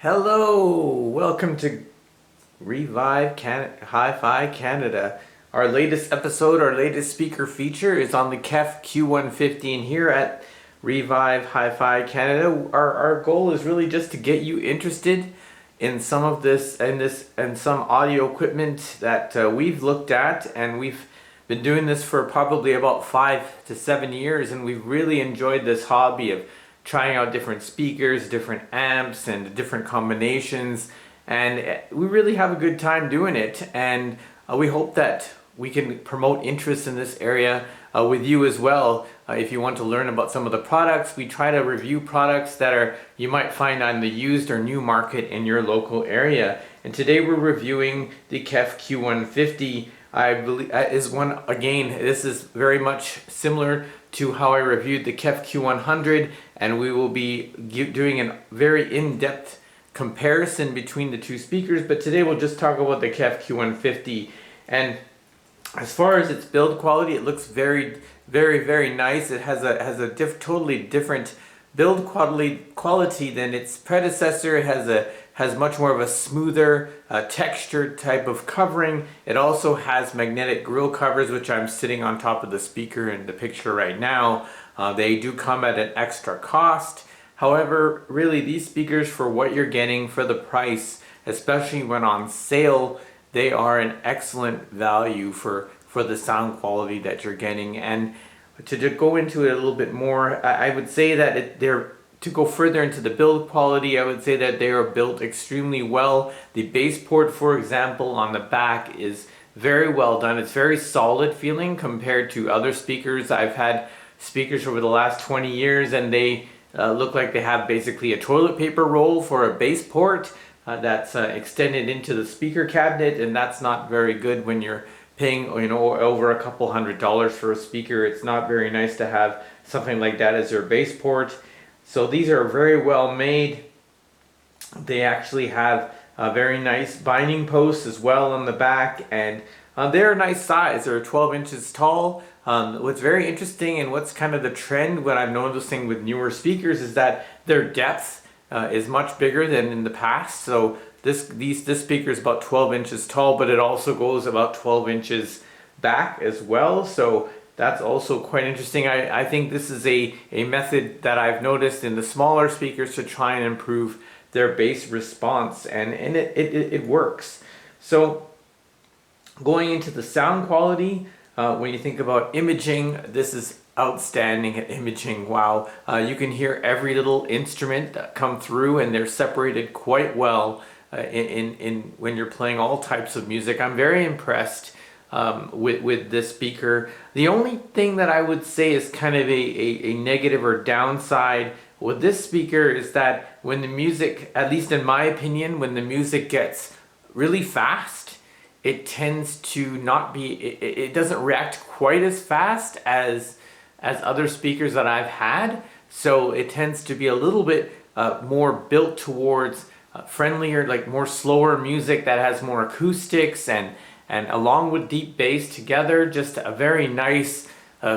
Hello, welcome to Revive Hi-Fi Canada. Our latest episode, our latest speaker feature is on the KEF Q150, and here at Revive Hi-Fi Canada, our goal is really just to get you interested in some of this and some audio equipment that we've looked at, and we've been doing this for probably about 5 to 7 years, and we've really enjoyed this hobby of trying out different speakers, different amps, and different combinations, and we really have a good time doing it. And we hope that we can promote interest in this area with you as well. If you want to learn about some of the products, we try to review products that you might find on the used or new market in your local area. And today we're reviewing the KEF Q150. I believe is one, again, this is very much similar to how I reviewed the KEF Q100, and we will be doing a very in-depth comparison between the two speakers, but today we'll just talk about the KEF Q150. And as far as its build quality, it looks very, very, very nice. It has a totally different build quality than its predecessor. It has much more of a smoother textured type of covering. It also has magnetic grill covers, which I'm sitting on top of the speaker in the picture right now. They do come at an extra cost. However, really these speakers, for what you're getting for the price, especially when on sale, they are an excellent value for the sound quality that you're getting. And to go into it a little bit more, I would say that to go further into the build quality, I would say that they are built extremely well. The bass port, for example, on the back is very well done. It's very solid feeling compared to other speakers. I've had speakers over the last 20 years, and they look like they have basically a toilet paper roll for a bass port that's extended into the speaker cabinet, and that's not very good when you're paying, over a couple $100s for a speaker. It's not very nice to have something like that as your bass port. So these are very well made. They actually have a very nice binding posts as well on the back, and they're a nice size. They're 12 inches tall. What's very interesting, and what's kind of the trend, what I'm noticing with newer speakers, is that their depth is much bigger than in the past. So this speaker is about 12 inches tall, but it also goes about 12 inches back as well. So that's also quite interesting. I think this is a method that I've noticed in the smaller speakers to try and improve their bass response, and it works. So going into the sound quality, when you think about imaging, this is outstanding at imaging. Wow, you can hear every little instrument come through, and they're separated quite well in when you're playing all types of music. I'm very impressed with this speaker. The only thing that I would say is kind of a negative or downside with this speaker is that when the music, at least in my opinion, when the music gets really fast, it tends to not be, it doesn't react quite as fast as other speakers that I've had. So it tends to be a little bit more built towards friendlier, like more slower music that has more acoustics, and along with deep bass together, just a very nice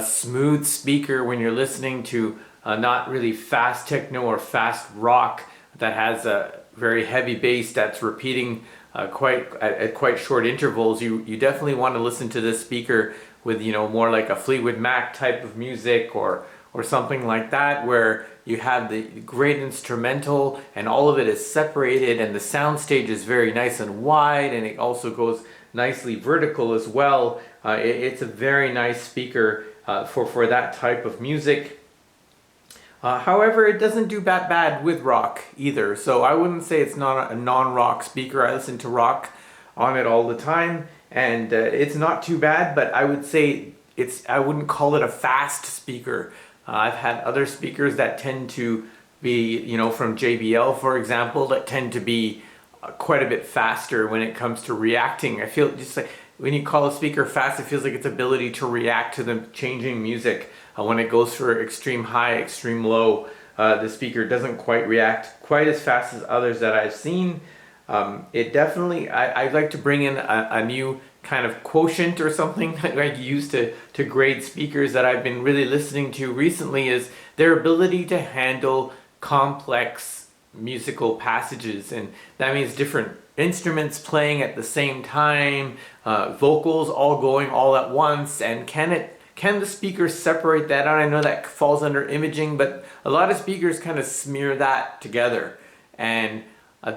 smooth speaker when you're listening to not really fast techno or fast rock that has a very heavy bass that's repeating at quite short intervals. You definitely want to listen to this speaker with more like a Fleetwood Mac type of music or something like that, where you have the great instrumental and all of it is separated, and the sound stage is very nice and wide, and it also goes nicely vertical as well. It's a very nice speaker for that type of music. However, it doesn't do that bad with rock either, so I wouldn't say it's not a non-rock speaker. I listen to rock on it all the time, and it's not too bad, but I would say I wouldn't call it a fast speaker. I've had other speakers that tend to be, from JBL, for example, that tend to be quite a bit faster when it comes to reacting. I feel just like when you call a speaker fast, it feels like its ability to react to the changing music. When it goes for extreme high, extreme low, the speaker doesn't quite react quite as fast as others that I've seen. It definitely, I'd like to bring in a new kind of quotient or something that I use to grade speakers that I've been really listening to recently, is their ability to handle complex musical passages, and that means different instruments playing at the same time, vocals all going all at once. And can the speaker separate that out? I know that falls under imaging, but a lot of speakers kind of smear that together. And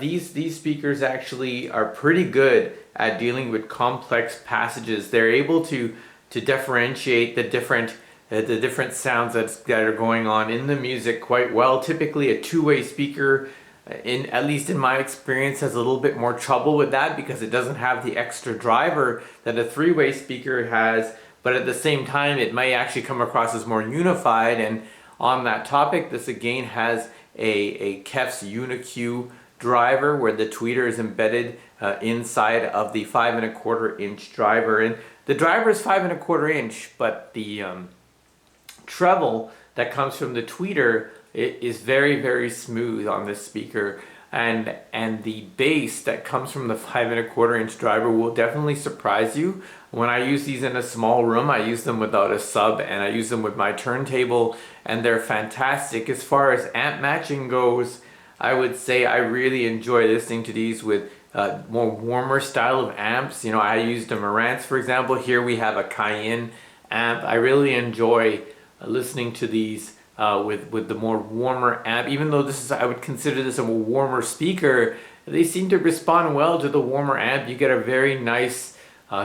these speakers actually are pretty good at dealing with complex passages. They're able to differentiate the different sounds that are going on in the music quite well. Typically a two-way speaker, at least in my experience, has a little bit more trouble with that because it doesn't have the extra driver that a three-way speaker has, but at the same time it may actually come across as more unified. And on that topic, this again has a KEF's UniQ driver where the tweeter is embedded inside of the 5 1/4 inch driver, and the driver is 5 1/4 inch, but the treble that comes from the tweeter is very, very smooth on this speaker, and the bass that comes from the 5 1/4 inch driver will definitely surprise you. When I use these in a small room, I use them without a sub, and I use them with my turntable, and they're fantastic. As far as amp matching goes, I would say I really enjoy listening to these with more warmer style of amps. You know, I used a Marantz, for example. Here we have a Caiyin amp. I really enjoy listening to these with the more warmer amp. Even though I would consider this a warmer speaker, they seem to respond well to the warmer amp. You get a very nice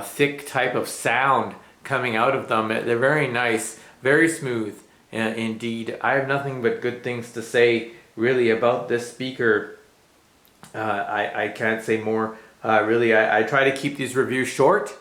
thick type of sound coming out of them. They're very nice, very smooth indeed. I have nothing but good things to say really about this speaker. I can't say more. Really, I try to keep these reviews short,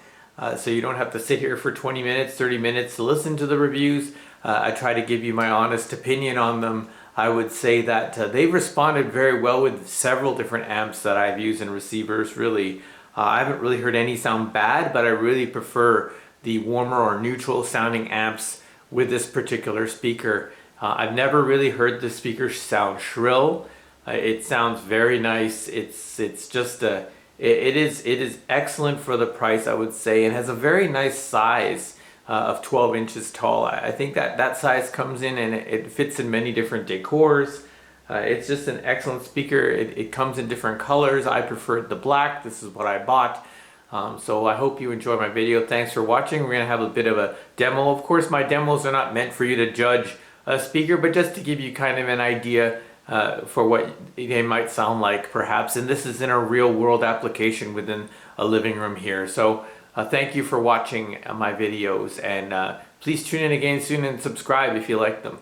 so you don't have to sit here for 20 minutes, 30 minutes to listen to the reviews. I try to give you my honest opinion on them. I would say that they've responded very well with several different amps that I've used and receivers. Really, I haven't really heard any sound bad, but I really prefer the warmer or neutral sounding amps with this particular speaker. I've never really heard the speaker sound shrill. It sounds very nice. It's just it is excellent for the price, I would say, and has a very nice size of 12 inches tall. I think that size comes in and it fits in many different decors. It's just an excellent speaker. It comes in different colors. I preferred the black. This is what I bought. So I hope you enjoyed my video. Thanks for watching. We're gonna have a bit of a demo. Of course, my demos are not meant for you to judge a speaker, but just to give you kind of an idea for what they might sound like perhaps. And this is in a real world application within a living room here. So thank you for watching my videos, and please tune in again soon and subscribe if you like them.